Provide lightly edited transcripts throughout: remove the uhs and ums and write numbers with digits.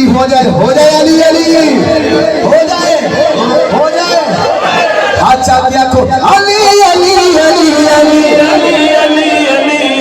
अली हो जाए अली अली हो जाए अच्छा क्या को अली अली अली अली अली अली अली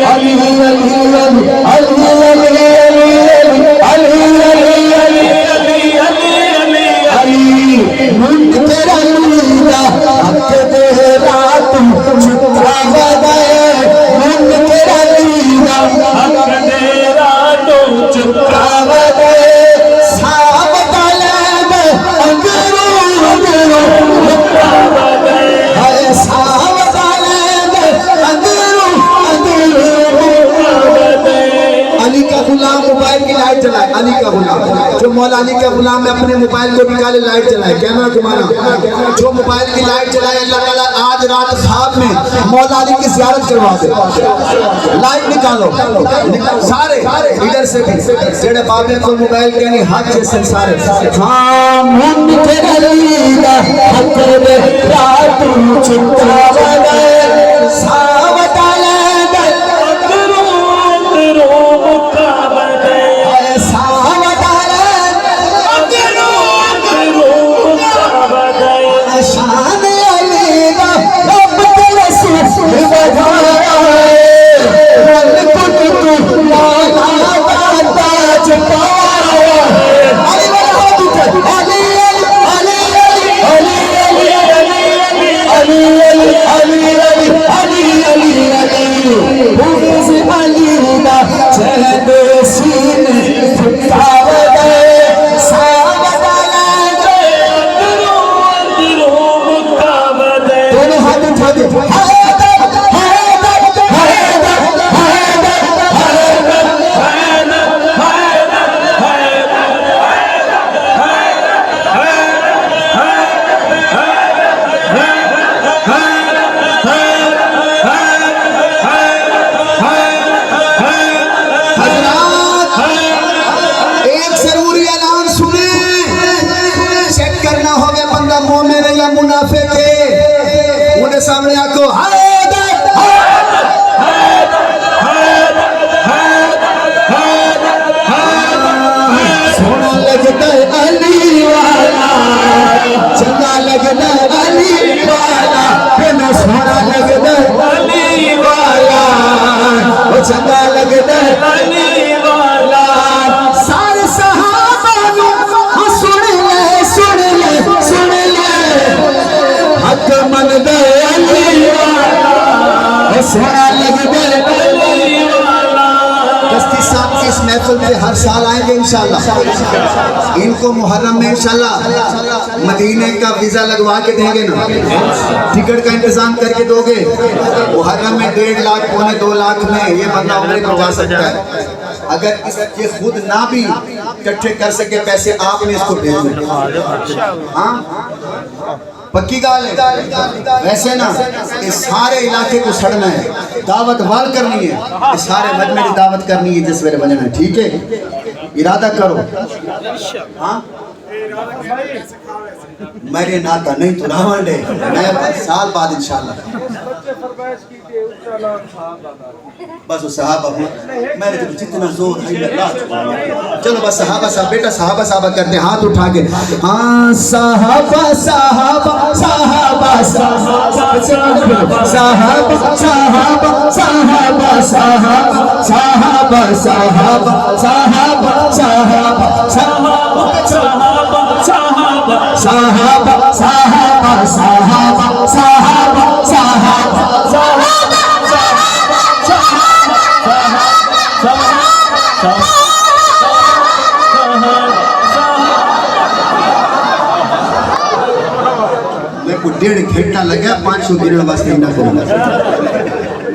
अली का गुलाम जो मौला अली का गुलाम है अपने मोबाइल को निकाले लाइट जलाए कैमरा घुमाना जो मोबाइल की लाइट जलाए अल्लाह ताला आज रात ख्वाब में मौला अली की ज़ियारत करवा दे लाइट निकालो सारे इधर से भी जेड़े बाबे को मोबाइल के नहीं हाथ जैसे सारे हां मुन तेरा अली दा हक दे रात छुटावा दे सावताला दे मुनाफिक है उन्हें सामने आको सोना लगता है अली वाला चंगा लगता है अली वाला बिना सोना लगता है अली वाला वो चंगा लगता है अली वाला सारे सहाबा सुन ले हक मन दे अली वाला सोना लग दे अली वाला। दस्ती साहब की इस महफिल में हर साल आएंगे इंशाल्लाह इनको मुहर्रम में इंशाल्लाह मदीने का वीजा लगवा के देंगे ना टिकट का इंतजाम करके दोगे मुहर्रम में 1.5 लाख पौने 2 लाख में ये बंदा उम्र को जा सकता है अगर ये खुद ना भी इकट्ठे कर सके पैसे आपने इसको भेजना हाँ पक्की गाल है वैसे ना इस सारे इलाके को सड़ना है दावत वाल करनी है इस सारे मजमे की दावत करनी है जिस वेले बनना है ठीक है इरादा करो हाँ मेरे नाता नहीं तो रावण मैं साल बाद इंशाल्लाह बस वो सहाबा मेरे तो जितना जोर है चलो बस सहाबा साहब बेटा सहाबा साहबा करते हाथ उठा के हाँ सहाबा सहाबा सहाबा सहाबा सहाबा सहाबा सहाबा सहाबा सहाबा सहाबा सहाबा सहाबा सहाबा सहाबा सहाबा सहाबा मेरे को 1.5 घंटा लगा 500 गिरने वास्ते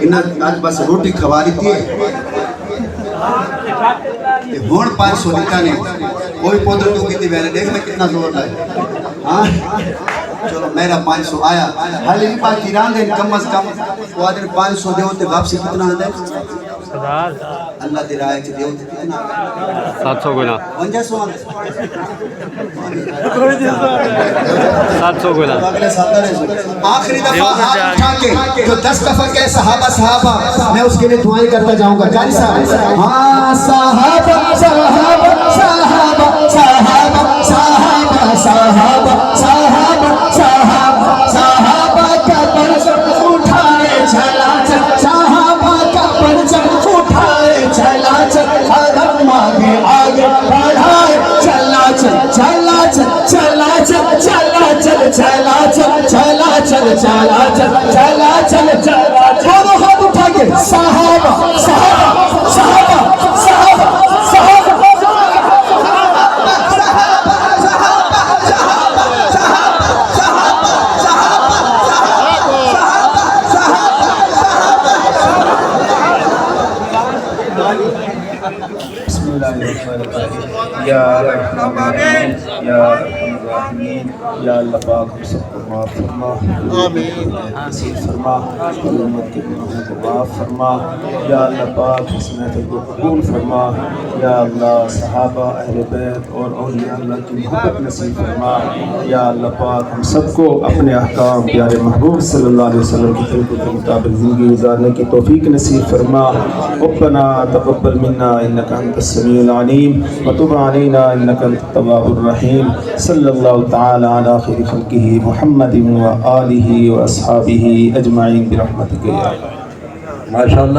इन्हें आज बस रोटी खवा दी थी हूँ 500 निकाले कोई पौधे को कितनी मैंने देख मैं कितना जोर लगा हाँ चलो मेरा 500 आया हाल ही बात किरान दे कम से कम वो दिन 500 दे होते वापसी कितना आता है अल्लाह दे राय च दे होते कितना 700 गुना 500 700 गुना अगले 700 आखिरी दफा हाथ उठा के जो 10 दफा के सहाबा मैं उसके लिए दुआएं करता जाऊंगा कारी साहब हाँ सहाबा सहाबा सहाबा चला चल चला दोनों हाथ उठा के साहबा साहबा साहबा साहबा साहबा या अल्लाह पाक हम सबको माफ़ फरमा, नसीब फरमा, उम्मत के गुनाहों को माफ़ फरमा। या अल्लाह पाक इस महफिल को कबूल फरमा। या अल्लाह सहाबा अहले बैत और औलिया अल्लाह की मोहब्बत नसीब फरमा। या अल्लाह पाक हम सबको अपने अहकाम प्यारे महबूब सल्लल्लाहु अलैहि वसल्लम की तरीक़ों के मुताबिक ज़िंदगी गुजारने की तौफ़ीक नसीब फरमा। रब्बना तक़ब्बल मिन्ना इन्नका अंतस समीउल अलीम व तुब अलैना इन्नका अंतत तव्वाबुर रहीम। सल्लल्लाहु तआला अला खैरि खल्क़िही मुहम्मदिन व आलिही व अस्हाबिही अजमाइन बिरहमतिका या अल्लाह। माशाअल्लाह।